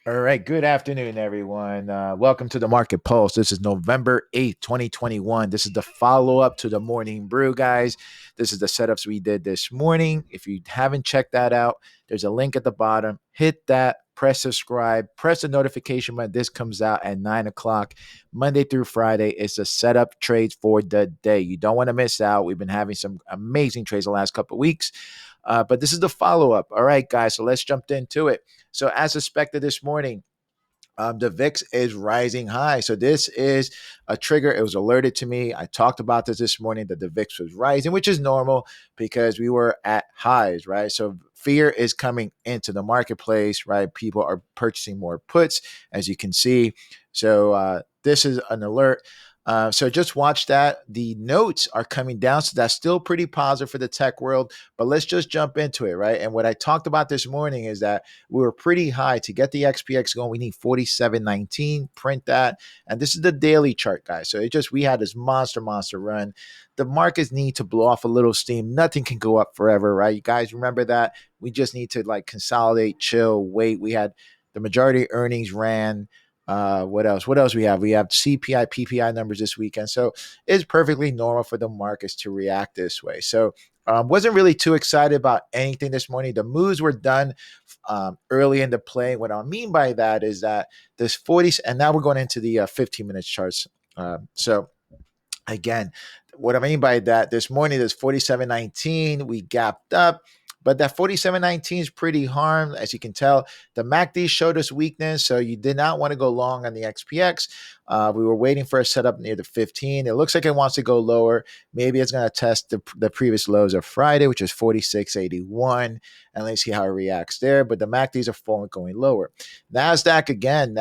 All right. Good afternoon, everyone. Welcome to the Market Pulse. This is November 8th, 2021. This is the follow up to the morning brew, guys. This is the setups we did this morning. If you haven't checked that out, there's a link at the bottom. Hit that, press subscribe, press the notification button. This comes out at 9 o'clock, Monday through Friday. It's a setup trades for the day. You don't want to miss out. We've been having some amazing trades the last couple of weeks. But this is the follow up. All right, guys. So let's jump into it. So, as expected this morning, the VIX is rising high. So this is a trigger. It was alerted to me. I talked about this morning that the VIX was rising, which is normal because we were at highs, right? So fear is coming into the marketplace, right? People are purchasing more puts, as you can see. So this is an alert. So just watch that. The notes are coming down. So that's still pretty positive for the tech world. But let's just jump into it, right? And what I talked about this morning is that we were pretty high. To get the XPX going, we need 47.19. Print that. And this is the daily chart, guys. So we had this monster run. The markets need to blow off a little steam. Nothing can go up forever, right? You guys remember that? We just need to like consolidate, chill, wait. We had the majority earnings ran. What else? What else we have? We have CPI, PPI numbers this weekend. So it's perfectly normal for the markets to react this way. So wasn't really too excited about anything this morning. The moves were done early in the play. What I mean by that is that this 40, and now we're going into the 15 minutes charts. So again, what I mean by that, this morning, there's 47.19. We gapped up. But that 47.19 is pretty harm. As you can tell, the MACD showed us weakness. So you did not want to go long on the XPX. We were waiting for a setup near the 15. It looks like it wants to go lower. Maybe it's going to test the previous lows of Friday, which is 46.81. And let's see how it reacts there. But the MACDs are falling, going lower. Nasdaq again,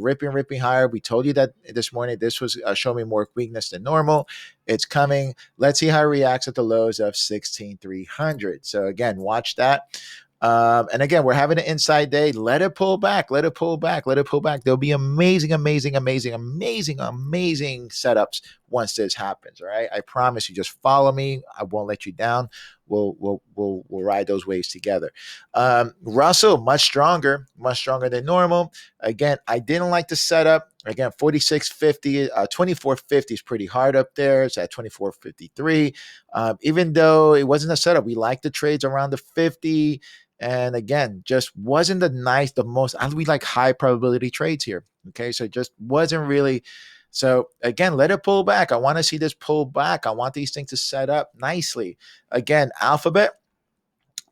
ripping higher. We told you that this morning. This was showing more weakness than normal. It's coming. Let's see how it reacts at the lows of 16,300. So again, watch that. And again, we're having an inside day. Let it pull back. Let it pull back. Let it pull back. There'll be amazing setups once this happens. All right. I promise you. Just follow me. I won't let you down. We'll ride those waves together. Russell, much stronger than normal. Again, I didn't like the setup. Again, 46.50, 24.50 is pretty hard up there. It's at 24.53. Even though it wasn't a setup, we like the trades around the 50. And again, just wasn't the most, we like high probability trades here. Okay. So it just wasn't really. So again, let it pull back. I want to see this pull back. I want these things to set up nicely. Again, Alphabet,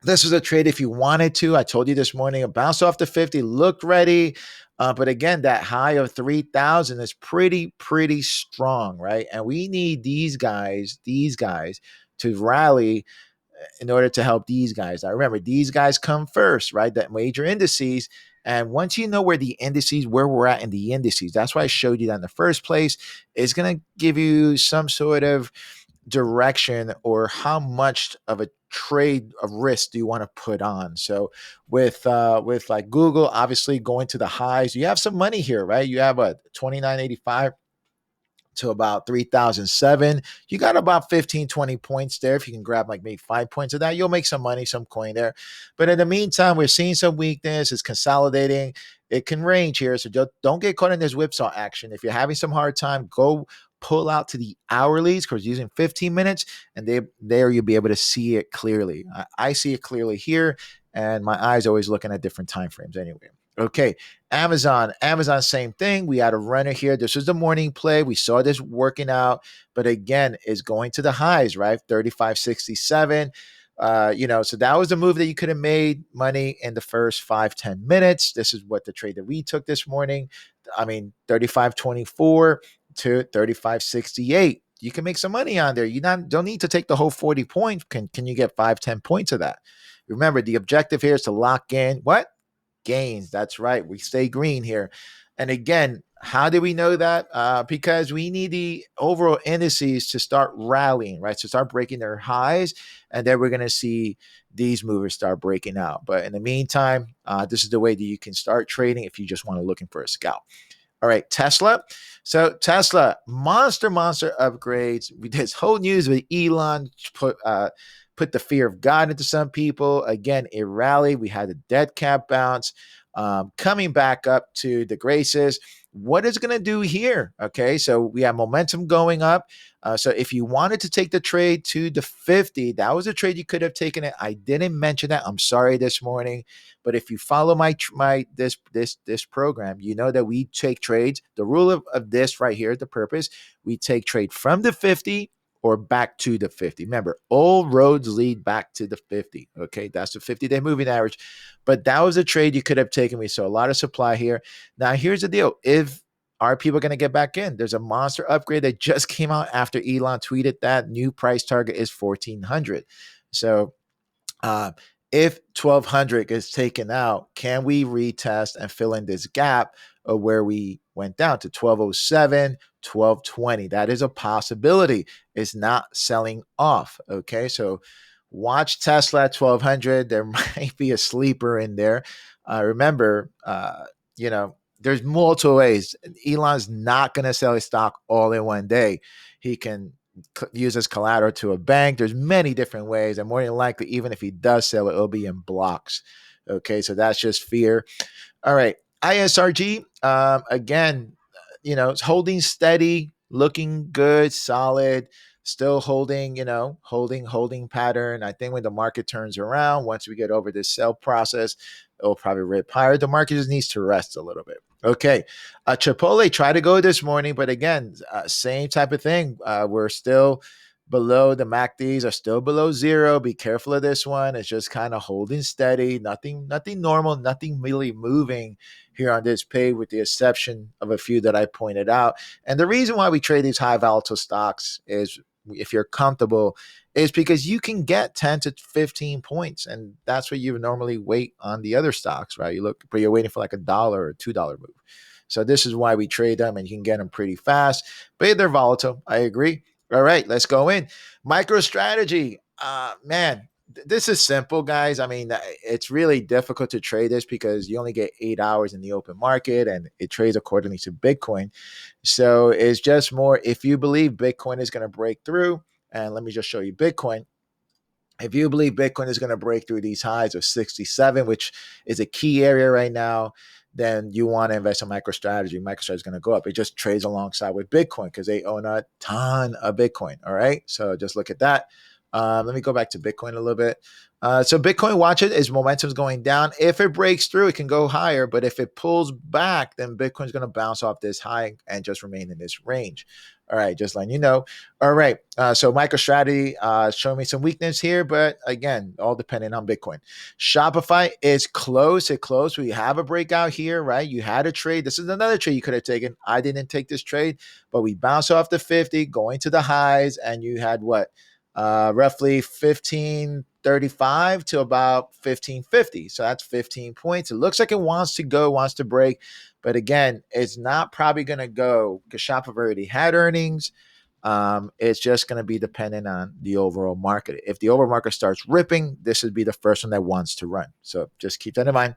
this is a trade if you wanted to. I told you this morning, it bounced off the 50, looked ready. But again, that high of 3,000 is pretty strong, right? And we need these guys to rally in order to help these guys. Now, remember, these guys come first, right? That major indices. And once you know where we're at in the indices, that's why I showed you that in the first place. It's going to give you some sort of direction or how much of a trade of risk do you want to put on. So with like Google obviously going to the highs, you have some money here, right? You have a 29.85 to about 3,007. You got about 15, 20 points there. If you can grab like maybe 5 points of that, you'll make some money, some coin there. But in the meantime, we're seeing some weakness. It's consolidating. It can range here. So don't get caught in this whipsaw action. If you're having some hard time, go pull out to the hourlies because using 15 minutes and there you'll be able to see it clearly. I see it clearly here, and my eyes always looking at different time frames anyway. Okay, Amazon, same thing. We had a runner here. This was the morning play. We saw this working out, but again, is going to the highs, right? 35.67. So that was the move that you could have made money in the first 5-10 minutes. This is what the trade that we took this morning. 35.24 to 35.68. You can make some money on there. Don't need to take the whole 40 points. Can you get 5-10 points of that? Remember, the objective here is to lock in what? Gains. That's right. We stay green here. And again, how do we know that? Because we need the overall indices to start rallying, right? To start breaking their highs. And then we're going to see these movers start breaking out. But in the meantime, this is the way that you can start trading if you just want to looking for a scalp. All right, Tesla. So Tesla, monster upgrades. We did this whole news with Elon put the fear of God into some people. Again, it rallied. We had a dead cat bounce, coming back up to the graces. What is it going to do here? Okay, so we have momentum going up. So if you wanted to take the trade to the 50, that was a trade you could have taken it. I didn't mention that. I'm sorry this morning, but if you follow this program, you know that we take trades. The rule of this right here, the purpose, we take trade from the 50 or back to the 50. Remember, all roads lead back to the 50. Okay, that's the 50-day moving average. But that was a trade you could have taken. We saw a lot of supply here. Now, here's the deal. If are people going to get back in? There's a monster upgrade that just came out after Elon tweeted that new price target is 1,400. So uh, if 1,200 gets taken out, can we retest and fill in this gap of where we went down to 1,207, 1,220? That is a possibility. It's not selling off. Okay, so watch Tesla at 1,200. There might be a sleeper in there. Remember, there's multiple ways. Elon's not going to sell his stock all in one day. He can use as collateral to a bank. There's many different ways, and more than likely, even if he does sell it, it'll be in blocks. Okay, so that's just fear. All right, ISRG, again, it's holding steady, looking good, solid, still holding, holding pattern. I think when the market turns around, once we get over this sell process, it'll probably rip higher. The market just needs to rest a little bit. Okay, Chipotle tried to go this morning, but again, same type of thing. We're still below. The MACDs are still below zero. Be careful of this one. It's just kind of holding steady. Nothing normal. Nothing really moving here on this page, with the exception of a few that I pointed out. And the reason why we trade these high volatile stocks is, if you're comfortable, is because you can get 10 to 15 points. And that's what you normally wait on the other stocks, right? But you're waiting for like $1 or $2 move. So this is why we trade them, and you can get them pretty fast, but they're volatile. I agree. All right, let's go in. Microstrategy. Man, this is simple, guys. I mean, it's really difficult to trade this because you only get 8 hours in the open market, and it trades accordingly to Bitcoin. So it's just more, if you believe Bitcoin is going to break through, and let me just show you Bitcoin. If you believe Bitcoin is going to break through these highs of 67, which is a key area right now, then you want to invest in MicroStrategy. MicroStrategy is going to go up. It just trades alongside with Bitcoin because they own a ton of Bitcoin. All right. So just look at that. Let me go back to Bitcoin a little bit. So Bitcoin, watch it, as momentum is going down. If it breaks through, it can go higher. But if it pulls back, then Bitcoin's going to bounce off this high and just remain in this range. All right, just letting you know. All right, so MicroStrategy showing me some weakness here, but again, all depending on Bitcoin. Shopify is close. It closed. We have a breakout here, right? You had a trade. This is another trade you could have taken. I didn't take this trade, but we bounced off the 50, going to the highs, and you had what? Roughly 1535 to about 1550. So that's 15 points. It looks like it wants to break. But again, it's not probably going to go because Shopify already had earnings. It's just going to be dependent on the overall market. If the overall market starts ripping, this would be the first one that wants to run. So just keep that in mind.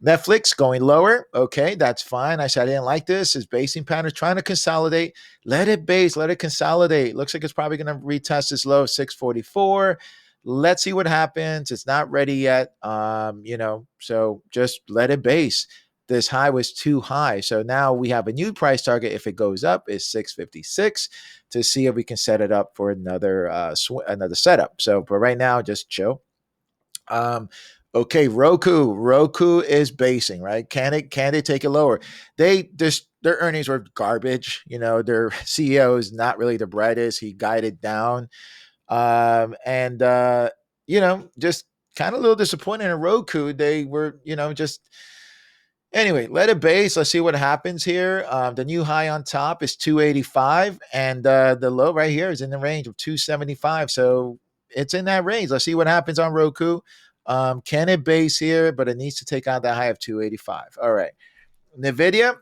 Netflix going lower. Okay, that's fine. I said I didn't like this. It's basing pattern, trying to consolidate. Let it base, let it consolidate. Looks like it's probably going to retest this low of 644. Let's see what happens. It's not ready yet. So just let it base. This high was too high. So now we have a new price target. If it goes up, is 656 to see if we can set it up for another setup. So, but right now, just chill. Okay, Roku is basing, right? Can they take it lower? Their earnings were garbage. Their CEO is not really the brightest. He guided down, and just kind of a little disappointed in Roku. They were, just. Anyway, let it base. Let's see what happens here. The new high on top is 285, and the low right here is in the range of 275. So it's in that range. Let's see what happens on Roku. Can it base here? But it needs to take out that high of 285. All right. NVIDIA,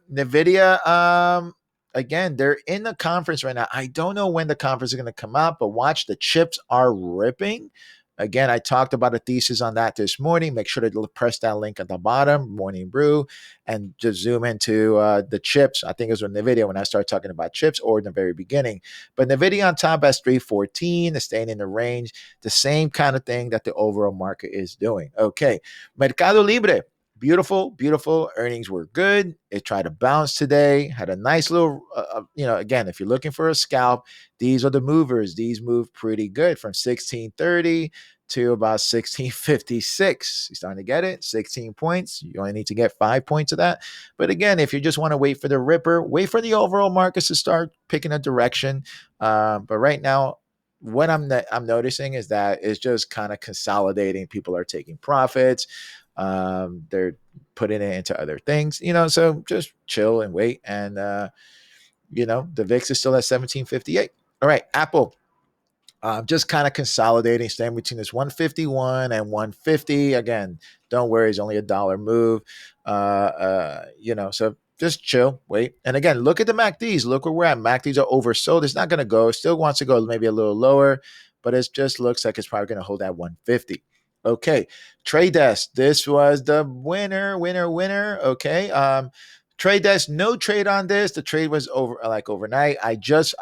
again, they're in the conference right now. I don't know when the conference is going to come out, but watch, the chips are ripping. Again, I talked about a thesis on that this morning. Make sure to press that link at the bottom, Morning Brew, and just zoom into the chips. I think it was on NVIDIA when I started talking about chips, or in the very beginning. But NVIDIA on top has 314, is staying in the range. The same kind of thing that the overall market is doing. Okay. Mercado Libre. Beautiful, beautiful. Earnings were good. It tried to bounce today. Had a nice little, again, if you're looking for a scalp, these are the movers. These move pretty good from 1630 to about 1656. You're starting to get it. 16 points. You only need to get 5 points of that. But again, if you just want to wait for the ripper, wait for the overall markets to start picking a direction. But right now, what I'm noticing is that it's just kind of consolidating. People are taking profits. They're putting it into other things, so just chill and wait. And, the VIX is still at 1758. All right, Apple. Just kind of consolidating, staying between this 151 and 150. Again, don't worry, it's only $1 move. So just chill, wait. And again, look at the MACDs. Look where we're at. MACDs are oversold. It's not going to go. Still wants to go maybe a little lower, but it just looks like it's probably going to hold at 150. Okay, Trade Desk. This was the winner. Okay. Trade Desk, no trade on this. The trade was over overnight. I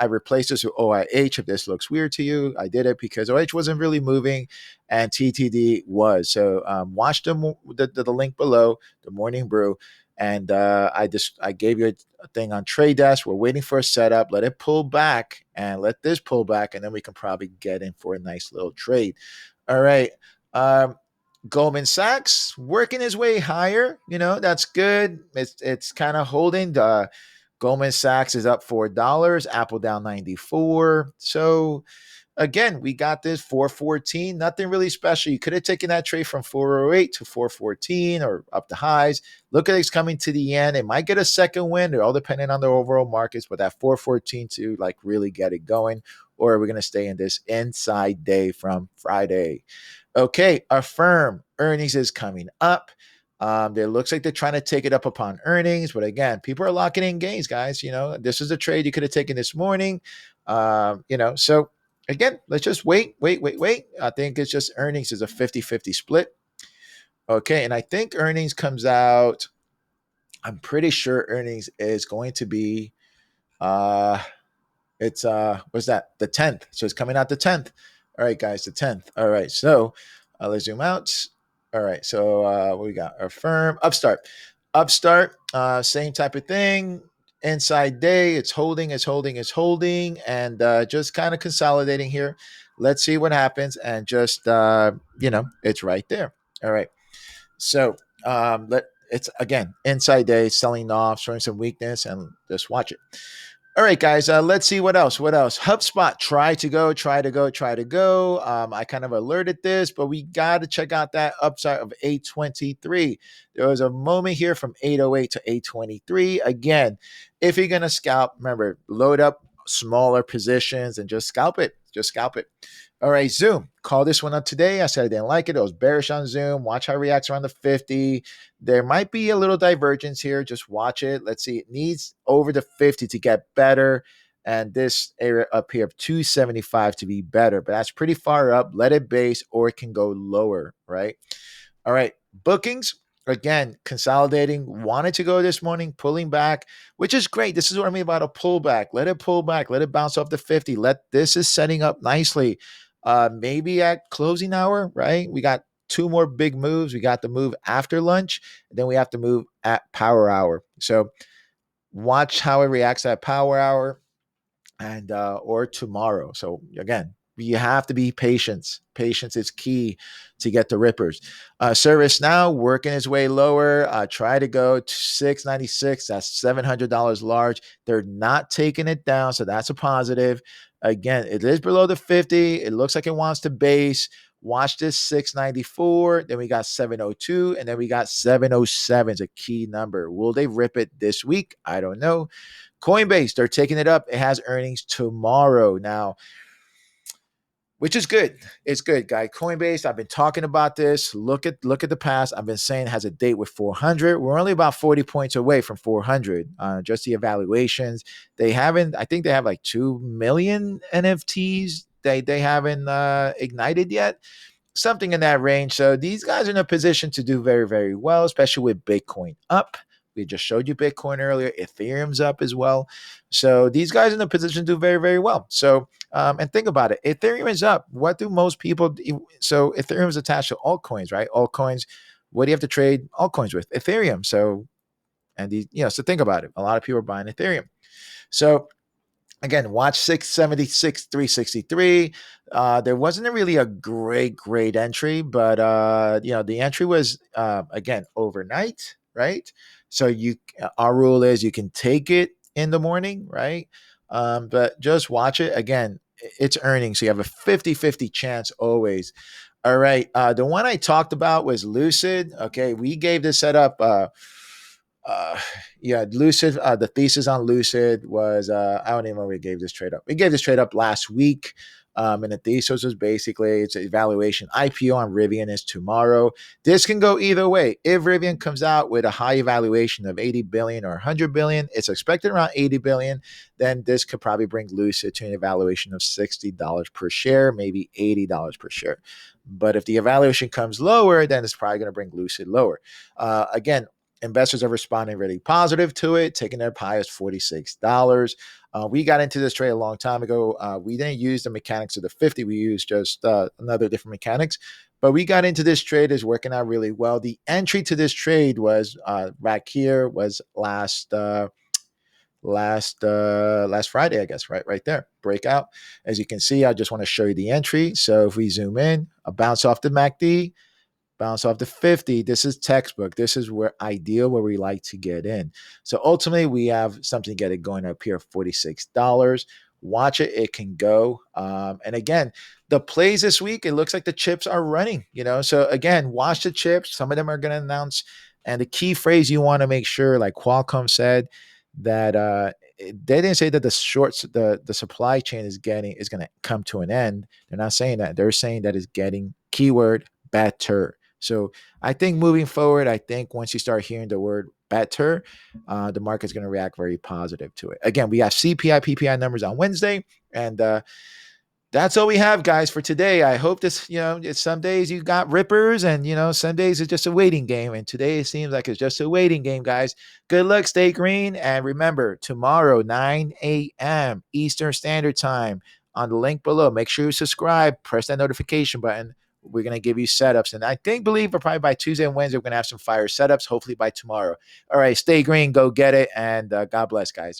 replaced this with OIH. If this looks weird to you, I did it because OIH wasn't really moving and TTD was. So watch the link below, the Morning Brew. And I gave you a thing on Trade Desk. We're waiting for a setup. Let it pull back and let this pull back. And then we can probably get in for a nice little trade. All right. Goldman Sachs working his way higher. That's good. It's kind of holding. Goldman Sachs is up $4. Apple down 94. So again, we got this 414. Nothing really special. You could have taken that trade from 408 to 414 or up the highs. Look at it's coming to the end. It might get a second win. They're all depending on the overall markets, but that 414 to really get it going. Or are we going to stay in this inside day from Friday? Okay, Affirm earnings is coming up. It looks like they're trying to take it up upon earnings, but again, people are locking in gains, guys. This is a trade you could have taken this morning. So again, let's just wait. I think it's just earnings is a 50-50 split. Okay, and I think earnings comes out. I'm pretty sure earnings is going to be it's what's that? The 10th. So it's coming out the 10th. All right, guys, the 10th. All right. So let's zoom out. All right. So what we got? Our firm, Upstart. Same type of thing. Inside day, it's holding, and just kind of consolidating here. Let's see what happens. And just it's right there. All right. So it's again inside day, selling off, showing some weakness, and just watch it. All right, guys, let's see what else. HubSpot, try to go. I kind of alerted this, but we got to check out that upside of 823. There was a moment here from 808 to 823. Again, if you're going to scalp, remember, load up smaller positions and just scalp it. All right, Zoom. Call this one up today. I said I didn't like it. It was bearish on Zoom. Watch how it reacts around the 50. There might be a little divergence here. Just watch it. Let's see. It needs over the 50 to get better. And this area up here of 275 to be better. But that's pretty far up. Let it base or it can go lower, right? All right. Bookings. Again, consolidating, wanted to go this morning, pulling back, which is great. This is what I mean about a pullback. Let it pull back. Let it bounce off the 50. This is setting up nicely. Maybe at closing hour, right? We got two more big moves. We got the move after lunch, and then we have to move at power hour. So watch how it reacts at power hour and or tomorrow. So again, you have to be patient. Patience is key to get the rippers. Service now working its way lower. Try to go to 696. That's $700 large. They're not taking it down, so that's a positive. Again, it is below the 50. It looks like it wants to base. Watch this 694. Then we got 702, and then we got 707 is a key number. Will they rip it this week? I don't know. Coinbase, they're taking it up. It has earnings tomorrow now, which is good. It's good, guy. Coinbase, I've been talking about this. Look at the past. I've been saying it has a date with 400. We're only about 40 points away from 400. Just the evaluations. They haven't, I think they have like 2 million NFTs they haven't ignited yet. something in that range. So these guys are in a position to do very, very well, especially with Bitcoin up. We just showed you Bitcoin earlier. Ethereum's up as well. So these guys are in a position to do very, very well. So, and think about it. Ethereum is up. What do most people do? So Ethereum is attached to altcoins, right? Altcoins. What do you have to trade altcoins with? Ethereum. So, and these, so think about it. A lot of people are buying Ethereum. So again, watch 676, 363. There wasn't really a great entry, but the entry was again overnight, right? So our rule is you can take it in the morning, right? But just watch it again. It's earnings, so you have a 50-50 chance always. All right. The one I talked about was Lucid. Okay, we gave this setup. Uh Lucid, the thesis on Lucid was I don't even know we gave this trade up. We gave this trade up last week. And the thesis was basically it's an evaluation. IPO on Rivian is tomorrow. This can go either way. If Rivian comes out with a high evaluation of 80 billion or 100 billion, it's expected around 80 billion, then this could probably bring Lucid to an evaluation of $60 per share, maybe $80 per share. But if the evaluation comes lower, then it's probably going to bring Lucid lower. Again, investors are responding really positive to it, taking their high as $46. We got into this trade a long time ago. We didn't use the mechanics of the 50. We used just another different mechanics. But we got into this trade. Is working out really well. The entry to this trade was right here, was last Friday, I guess, right there, breakout. As you can see, I just want to show you the entry. So if we zoom in, a bounce off the MACD, bounce off the 50. This is textbook. This is where ideal, where we like to get in. So ultimately, we have something to get it going up here, $46. Watch it. It can go. And again, the plays this week, it looks like the chips are running, So again, watch the chips. Some of them are going to announce. And the key phrase you want to make sure, like Qualcomm said, that they didn't say that the supply chain is going to come to an end. They're not saying that. They're saying that it's getting, keyword, better. So I think moving forward, I think once you start hearing the word better, the market's going to react very positive to it. Again, we have CPI, PPI numbers on Wednesday, and that's all we have, guys, for today. I hope this, it's some days you got rippers, and some days it's just a waiting game. And today it seems like it's just a waiting game, guys. Good luck, stay green, and remember, tomorrow 9 a.m. Eastern Standard Time on the link below. Make sure you subscribe, press that notification button. We're going to give you setups. And I believe probably by Tuesday and Wednesday, we're going to have some fire setups, hopefully by tomorrow. All right, stay green, go get it. And God bless, guys.